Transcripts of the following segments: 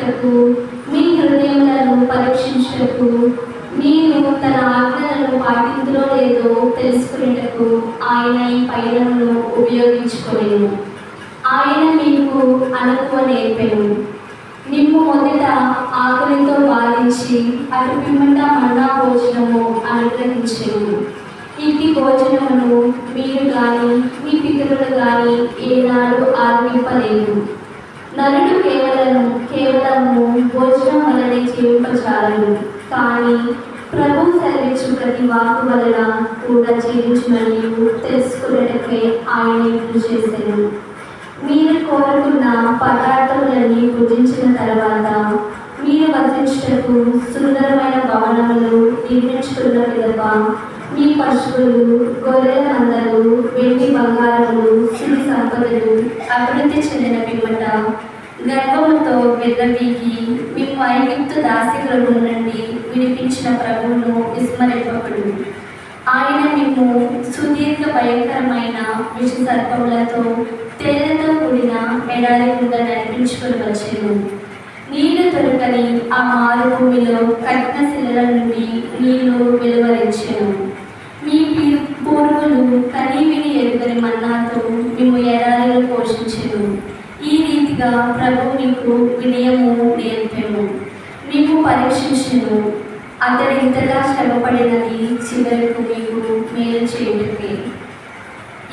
చూచుటకు, మీ హృదయములను పరీక్షించుటకు, మీరు తన ఆజ్ఞలను పాటించులో లేదో తెలుసుకునేటకు ఆయన ఈ పైనను ఉపయోగించుకోలేను. ఆయన మీకు అనుకువ నేర్పెను. నిమ్ము మొదట ఆకలితో బాధించి అటు పిమ్మట మన్నా భోజనము అనుగ్రహించెను. ఇట్టి భోజనమును మీరు కానీ మీ పితరులు కానీ ఏనాడు ఆరంభింపలేదు. నరుడు కేవలము భోజనం వలనే జీవింపచాలడు, కానీ ప్రభు సెలవిచ్చు ప్రతి వాకు వలన కూడా జీవించమని తెలుసుకునేటకే ఆయన ఇప్పుడు చేశాను. మీరు కోరుకున్న పదార్థములన్నీ భుజించిన తర్వాత మీరు వసించుటకు సుందరమైన భవనములు నిర్మించుకున్న విధవ మీ పశువులు, గొర్రెల మందలు, వెండి బంగారములు, సిరి సంపదలు అభివృద్ధి చెందిన పిమ్మట గర్వముతో విర్రవీగి మేము ఐగుప్తు దాసీగృహం నుండి విడిపించిన ప్రభువును విస్మరింపకుడు. ఆయన మేము సుదీర్ఘ భయంకరమైన విష సర్పములతో తేళ్లతో కూడిన ఎడారి గుండా నడిపించుకొని వచ్చాను. నీళ్లు దొరకని ఆ మారు భూమిలో కఠిన శిలల నుండి నీళ్లు వెలువరించాను. మీ పూర్వులు కనీవిని ఎరుగని మన్నాతో మేము ఎడారిలో పోషించాను. ఈ రీతిగా ప్రభు మీకు వినయము నేర్పాము, మీకు పరీక్షించను. అతడు ఇంతగా శ్రమపడినది చివరకు మీకు మేలు చేయుటకే.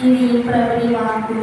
ఇది ప్రభుని వాక్కు.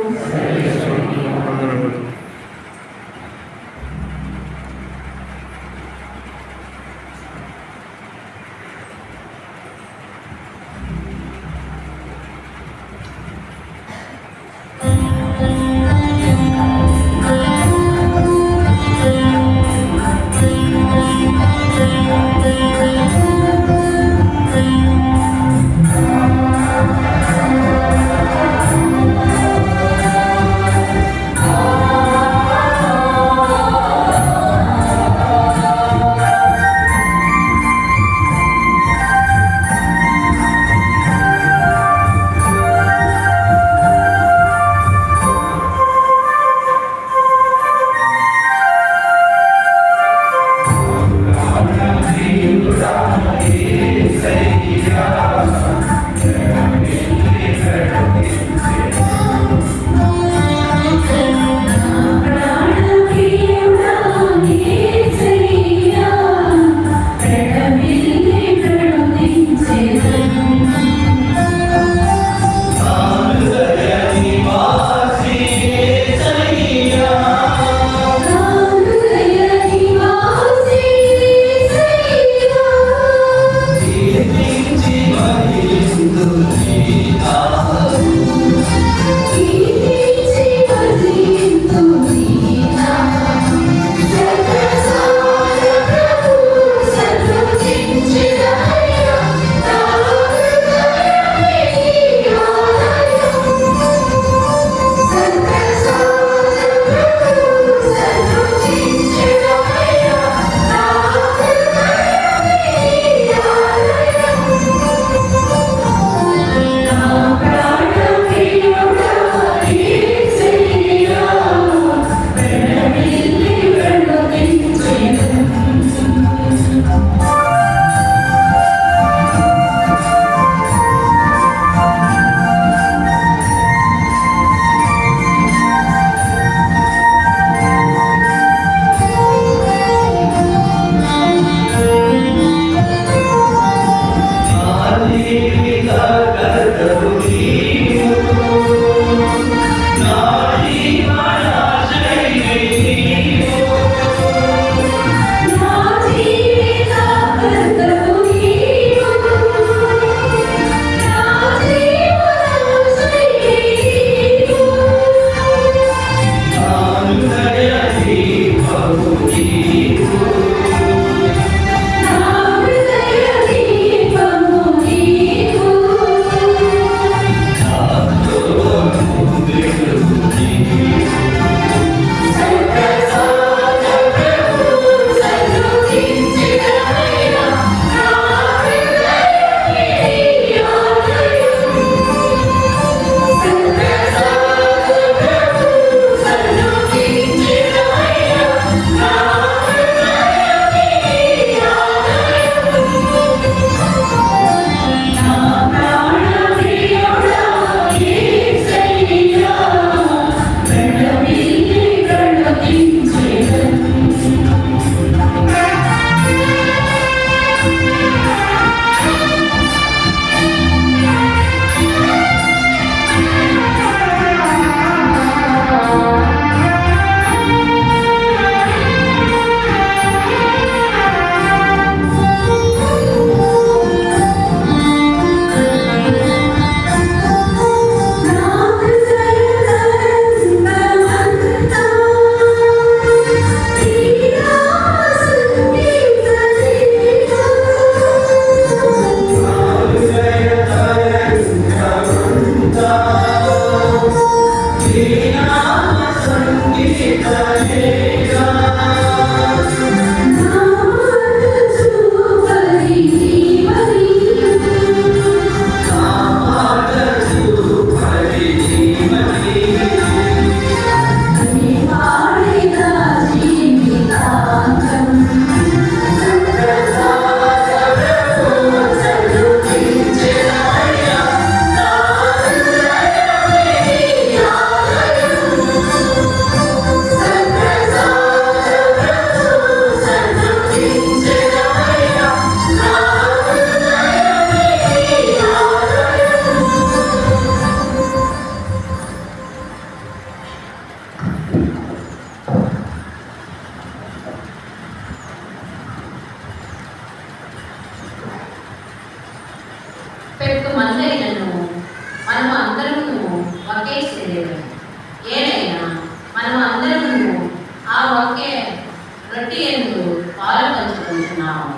రొట్టె యందు పాలు పంచుకుంటున్నాము.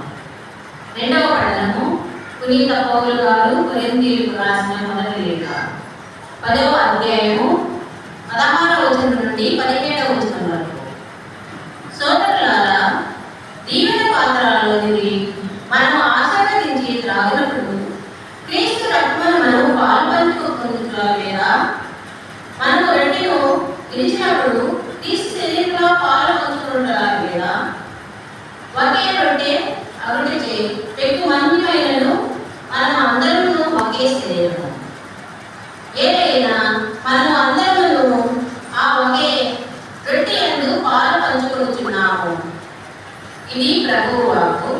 రెండవ పఠనము పునీత పౌలు గారు కొరింథీయులకు రాసిన మొదటి లేఖ 10వ అధ్యాయము 16వ వచనం నుండి 17వ వచనం వరకు. సోదరులారా, దీవెన పాత్రలోనివి మనము ఆశీర్వదించి త్రాగినప్పుడు క్రీస్తు రక్తమును మనము పాలు పంచుకుంటున్నాం లేదా? మనము రొట్టెను విరిచినప్పుడు క్రీస్తు శరీరంలో పాలు పంచుకుంటున్నాం లేదా? ఒకే రొట్టె అరుడిచే పెక్కు మందిమైనను మనము అందరూ ఒకే శరీరము. ఏదైనా మనము అందరూ ఆ ఒకే రొట్టె యందు పాలు పంచుకుంటున్నాము. ఇది ప్రభువు వాక్కు.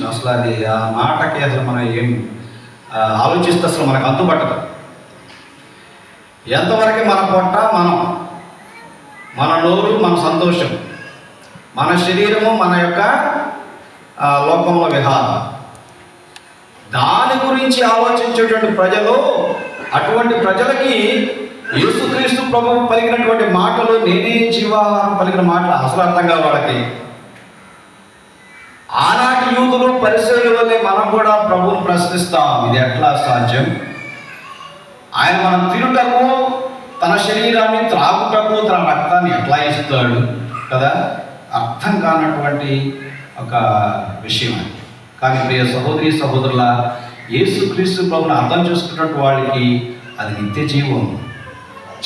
అసలు అది ఆ మాటకి అసలు మనం ఏం ఆలోచిస్తే అసలు మనకు అంతుపట్టదు. ఎంతవరకు మన పొట్ట మన నోరు మన సంతోషం, మన శరీరము మన యొక్క లోకంలో విహారం, దాని గురించి ఆలోచించేటువంటి ప్రజలు, అటువంటి ప్రజలకి యేసుక్రీస్తు ప్రభువు పలికినటువంటి మాటలు, నేనే జీవాహారం పలికిన మాటలు అసలు అర్థం కాదు వాళ్ళకి. ఆనాటి యూదులు పరిసయ్యుల వల్లే మనం కూడా ప్రభువుని ప్రశ్నిస్తాం, ఇది ఎట్లా సాధ్యం? ఆయన మనం తినుటకు తన శరీరాన్ని, త్రాగుటకు తన రక్తాన్ని ఎట్లా ఇస్తాడు కదా? అర్థం కానటువంటి ఒక విషయం అది. కానీ ప్రియ సహోదరి సహోదరుల, యేసుక్రీస్తు ప్రభుని అర్థం చేసుకున్నట్టు వాళ్ళకి అది నిత్య జీవం,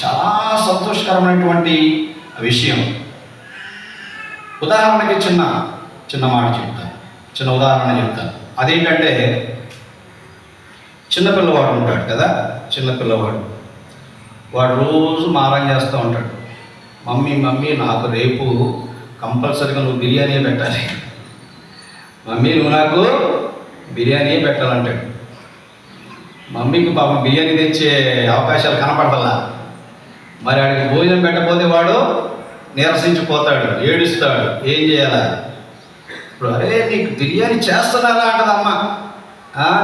చాలా సంతోషకరమైనటువంటి విషయం. ఉదాహరణకి చిన్న మాట చెప్తాను, చిన్న ఉదాహరణ చెప్తాను. అదేంటంటే, చిన్నపిల్లవాడు ఉంటాడు కదా, చిన్నపిల్లవాడు వాడు రోజు మారం చేస్తూ ఉంటాడు. మమ్మీ నాకు రేపు కంపల్సరీగా నువ్వు బిర్యానీ పెట్టాలి, మమ్మీ నువ్వు నాకు బిర్యానీ పెట్టాలంటాడు. మమ్మీకి పాపం బిర్యానీ తెచ్చే అవకాశాలు కనపడతలా. మరి వాడికి భోజనం పెట్టకపోతే వాడు నీరసించిపోతాడు, ఏడుస్తాడు. ఏం చేయాలా? ఇప్పుడు అరే నీకు బిర్యానీ చేస్తున్నారా అంటది అమ్మ.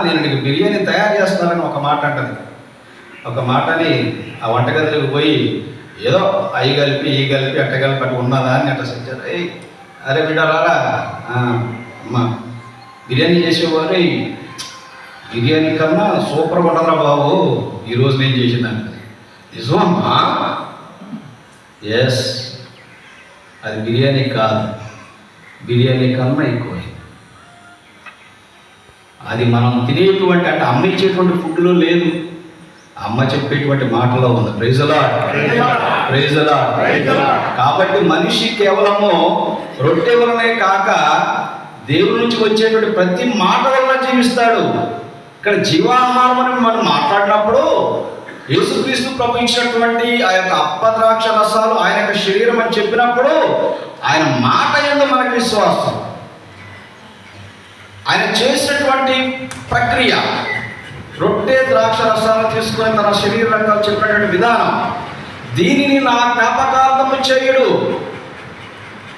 నేను నీకు బిర్యానీ తయారు చేస్తున్నానని ఒక మాట అంటది. ఒక మాటని ఆ వంటగదిలోకి పోయి ఏదో అవి కలిపి ఈ కలిపి అట్ట కలిపి అట్ట ఉన్నదా అని అట్లా సెంచారు. అరే బిడ్డ రారా, అమ్మ బిర్యానీ చేసేవారు, బిర్యానీ కన్నా సూపర్గా ఉండరా బాబు ఈరోజు నేను చేసిందంట. నిజమమ్మా? ఎస్, అది బిర్యానీ కాదు, బిర్యానీ కన్నా ఎక్కువ. అది మనం తినేటువంటి, అంటే అమ్మ ఇచ్చేటువంటి ఫుడ్లో లేదు, అమ్మ చెప్పేటువంటి మాటలో ఉంది. Praise the Lord, praise the Lord. కాబట్టి మనిషి కేవలము రొట్టె వలనే కాక దేవుడి నుంచి వచ్చేటువంటి ప్రతి మాట వలన జీవిస్తాడు. ఇక్కడ జీవాహారం అని మనం మాట్లాడినప్పుడు యేసుక్రీస్తు ప్రభు ఇచ్చినటువంటి ఆ యొక్క అప్పద్రాక్ష రసాలు ఆయన యొక్క శరీరం అని చెప్పినప్పుడు ఆయన మాట యందు మనకు విశ్వాసం. ఆయన చేసినటువంటి ప్రక్రియ, రొట్టె ద్రాక్ష రసాలను తీసుకొని తన శరీర రక్తాలు చెప్పినటువంటి విధానం, దీనిని నా జ్ఞాపకార్థము చేయుడు.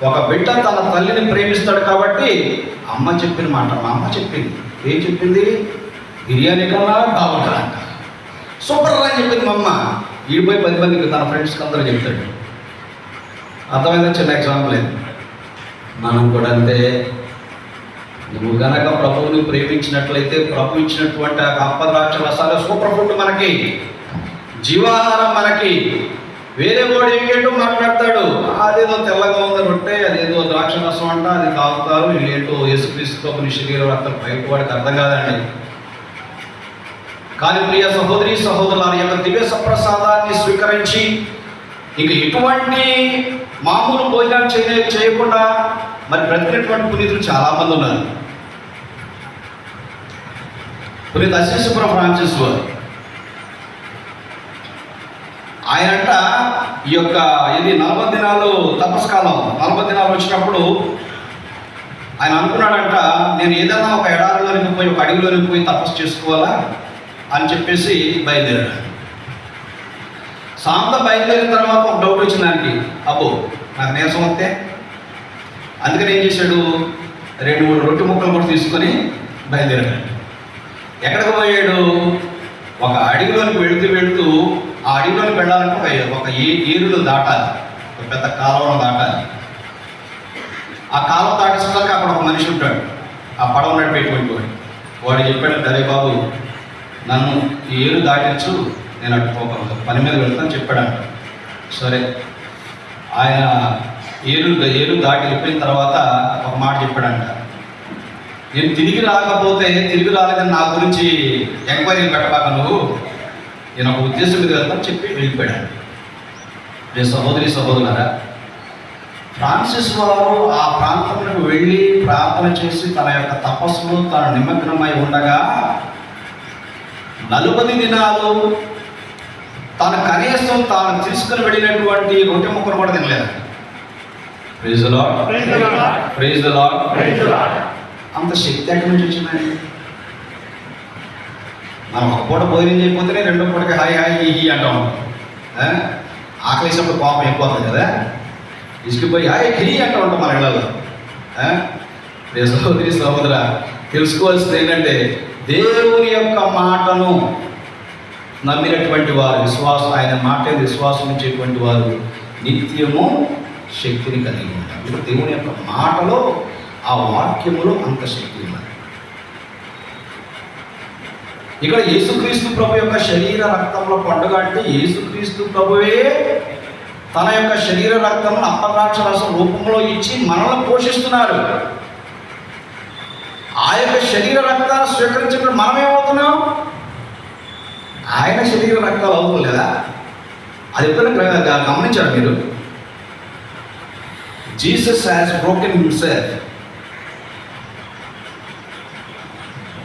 ఒక బిడ్డ తన తల్లిని ప్రేమిస్తాడు కాబట్టి అమ్మ చెప్పిన మాట మా అమ్మ చెప్పింది. ఏం చెప్పింది? బిర్యానీ కన్నా బాగుంటుందంట, సూపర్ అని చెప్పింది మా అమ్మ. ఈడిపోయి 10 మందికి తన ఫ్రెండ్స్కి అందరూ చెప్తాడు. అర్థమైందా? చిన్న ఎగ్జాంపుల్ ఇది. మనం కూడా అంతే. నువ్వు గనక ప్రభువుని ప్రేమించినట్లయితే ప్రభు ఇచ్చినటువంటి అప్పద్రాక్ష రసాలు సూపర్ ఫుడ్, మనకి జీవాహారం. మనకి వేరే వాడు ఏంటో మాట్లాడతాడు, అదేదో తెల్లగా ఉంది రొట్టె, అదేదో ద్రాక్ష రసం అంట, అది తాగుతారు, ఏంటో యేసుక్రీస్తు ప్రభుని శరీరం అర్థం బయట వాడికి అర్థం కాదండి. కానీ ప్రియ సహోదరి సహోదరుల యొక్క దివ్య సప్రసాదాన్ని స్వీకరించి ఇంక ఎటువంటి మామూలు భోజనాలు చేయకుండా మరి బ్రతికినటువంటి పునీతులు చాలామంది ఉన్నారు. పునీత అశీసుపురం ఫ్రాన్సిస్ వారు, ఆయనంట ఈ యొక్క ఇది 40 దినాలు తపస్కాలం, 40 దినాలు వచ్చినప్పుడు ఆయన అనుకున్నాడంట, నేను ఏదైనా ఒక ఎడారిలోనికి పోయి ఒక అడవిలోనికి పోయి తపస్సు చేసుకోవాలా అని చెప్పేసి బయలుదేరాడు. సాయంత్రం బయలుదేరిన తర్వాత ఒక డౌట్ వచ్చింది దానికి, అబ్బో నాకు నీరసం వస్తే. అందుకని ఏం చేశాడు, 2-3 రొట్టె ముక్కలు కూడా తీసుకొని బయలుదేరాడు. ఎక్కడికి పోయాడు? ఒక అడవిలోనికి వెళుతూ ఆ అడవిలోనికి వెళ్ళాలంటే ఒక ఏరులు దాటాలి, ఒక పెద్ద కాలువను దాటాలి. ఆ కాలువ దాటేసరికి అక్కడ ఒక మనిషి ఉంటాడు, ఆ పడవ నడిపేటువంటి వాడు చెప్పాడు, అరే బాబు నన్ను ఈ ఏరు దాటించు, నేను అటు పోకూడదు, పని మీద వెళ్తాను చెప్పాడంట. సరే, ఆయన ఏరు దాటి వెళ్ళిపోయిన తర్వాత ఒక మాట చెప్పాడంట, నేను తిరిగి రాలేదని నా గురించి ఎంక్వైరీలు పెట్టబాక నువ్వు, నేను ఒక ఉద్దేశం మీద వెళ్తాను చెప్పి వెళ్ళిపోయాడు. నేను సహోదరి సహోదరులారా, ఫ్రాన్సిస్ వారు ఆ ప్రాంతంలోకి వెళ్ళి ప్రార్థన చేసి తన యొక్క తపస్సులో తాను నిమగ్నమై ఉండగా 40 దినాలు తాను కనీసం తాను తీసుకుని వెళ్ళినటువంటి రొట్టె ముక్కను కూడా తినలేదు. Praise the Lord, praise the Lord. అంత శక్తి ఎక్కడి నుంచి వచ్చిందండి? మనం ఒక పూట భోజనం చేయకపోతేనే 2వ పూటకి హాయ్ హాయ్ హీ అంటూ ఉంటాం. ఆకలేసినప్పుడు కోపం ఎక్కువవుతుంది కదా, ఇసుకుపోయి హాయ్ హీ అంటూ ఉంటాం మన ఇళ్ళలో. సహోదరి సహోదర, తెలుసుకోవాల్సింది ఏంటంటే దేవుని యొక్క మాటను నమ్మినటువంటి వారు, ఆయన మాట విశ్వాసం ఉంచేటువంటి వారు నిత్యము శక్తిని కలిగి ఉంటారు. దేవుని యొక్క మాటలో, ఆ వాక్యములో అంత శక్తి ఉన్నది. ఇక్కడ యేసుక్రీస్తు ప్రభు యొక్క శరీర రక్తంలో పండుగ అంటే యేసుక్రీస్తు ప్రభువే తన యొక్క శరీర రక్తమును అప్పద్రాక్ష రసం రూపంలో ఇచ్చి మనల్ని పోషిస్తున్నారు. ఆ యొక్క శరీర రక్తాన్ని స్వీకరించినప్పుడు మనం ఏమవుతున్నాం? ఆయన శరీర రక్తాలు అవుతుంది కదా. అది ఎప్పుడైనా గమనించారు మీరు? Jesus has broken himself.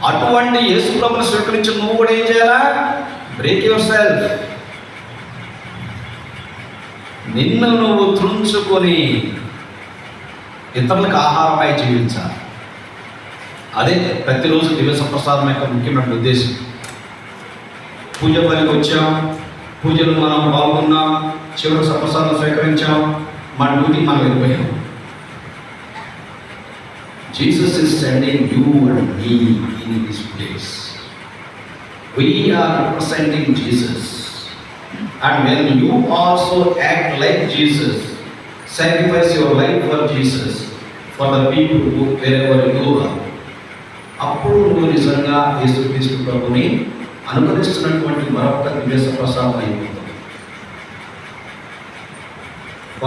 అటువంటి యేసు ప్రభువుని స్వీకరించి నువ్వు కూడా ఏం చేయాలా? Break your self. నిన్ను నువ్వు త్రుంచుకొని ఇతరులకు ఆహారమై జీవించాలి. అదే ప్రతిరోజు దివ్య ప్రసాదం యొక్క ముఖ్యమైన ఉద్దేశం. పూజ పనికి వచ్చాం, పూజలు మనం పాల్గొన్నాం, చివరి సప్రసాదం స్వీకరించాం, మన డ్యూటీ మనం వెళ్ళిపోయాం. Jesus is sending you and me in this place. We are representing Jesus. And when you also act like Jesus, sacrifice your life for Jesus, for the people who wherever you are, అప్పుడు నువ్వు నిజంగా యేసుక్రీస్తు ప్రభుని అనుకరిస్తున్నటువంటి మరొక దివ్య ప్రసాదం అయిపోతుంది.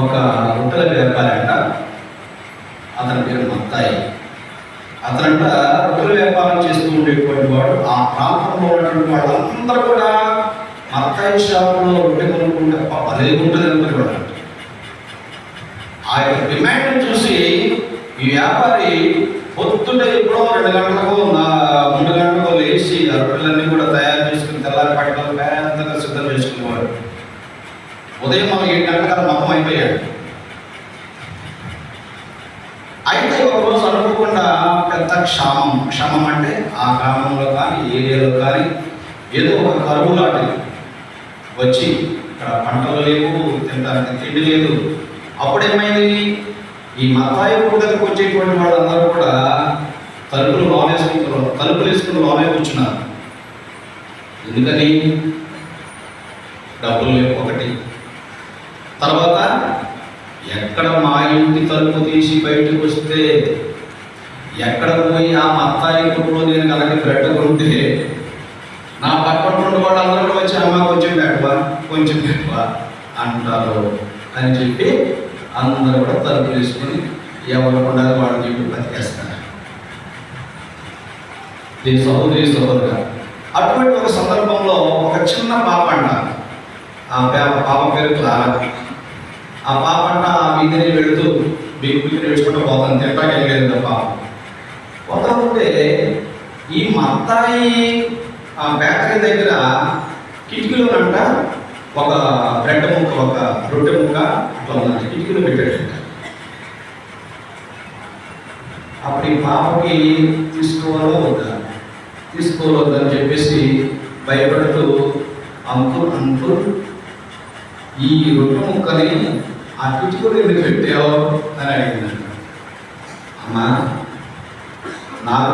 ఒక రొట్టెల వ్యాపారి అంట, అతని పేరు మత్తాయి. అతనంట రొట్టెల వ్యాపారం చేస్తూ ఉండేటువంటి వాడు. ఆ ప్రాంతంలో ఉన్నటువంటి వాళ్ళందరూ కూడా మత్తాయి షాపులో రొట్టె కొనుక్కుంటే అదే ఉంటుంది అనుకునేవాడు. ఆ యొక్క డిమాండ్ చూసి ఈ వ్యాపారి పొద్దుంటే ఎప్పుడో 2 గంటలకు 3 గంటలకు లేచి ఆ రొట్టెలన్నీ కూడా తయారు చేసుకుని తెల్లారి పట్టణాలు పెద్దగా సిద్ధం చేసుకునేవాడు. ఉదయం 7 గంటల మొత్తం అయిపోయాడు. అయితే ఒకరోజు అనుకోకుండా పెద్ద క్షామం. క్షామం అంటే ఆ గ్రామంలో కానీ ఏరియాలో కానీ ఏదో ఒక కరువు లాంటిది వచ్చి ఇక్కడ పంటలు లేవు, తినడానికి తిండి లేదు. అప్పుడేమైంది, ఈ మత్తాయి దగ్గరకు వచ్చేటువంటి వాళ్ళందరూ కూడా తలుపులు వేసుకుని లోనే కూర్చున్నారు. ఎందుకని? డబ్బులు లేవు ఒకటి. తర్వాత ఎక్కడ మా ఇంటి తలుపు తీసి బయటకు వస్తే, ఎక్కడ పోయి ఆ మత్తాయి కొట్టులో నేను కనుక బ్రెడ్ కొంటే నా పక్కన ఉన్న వాళ్ళందరూ కూడా వచ్చి అమ్మ కొంచెం పెట్టవా అంటారు అని చెప్పి అందరూ కూడా తలుపు తీసుకొని ఎవరు ఉండాలి వాళ్ళు చెప్పి బతికేస్తారు. సహోదరు అటువంటి ఒక సందర్భంలో ఒక చిన్న పాప అంట, ఆ పాప పేరు క్లారా. ఆ పాప అంట ఆ వీధిని వెళుతూ బిగ్గుని వేసుకుంటూ పోతాను, తింటాకెళ్ళలేదు పాప. పోతా ఉంటే ఈ మత్తాయి ఆ బేకరీ దగ్గర కిటికీలోనంట ఒక బ్రెడ్ ముక్క, ఒక రొట్టె ముక్క అట్లా ఉందంట, కిటికీలో పెట్టాడంట. అప్పుడు ఈ పాపకి తీసుకోవద్దని చెప్పేసి భయపడుతూ అంకుల్ ఈ రొట్టె ముక్కని ఆ కిటికీలో ఎందుకు పెట్టావు అని అడిగిందంట. అమ్మా నాకు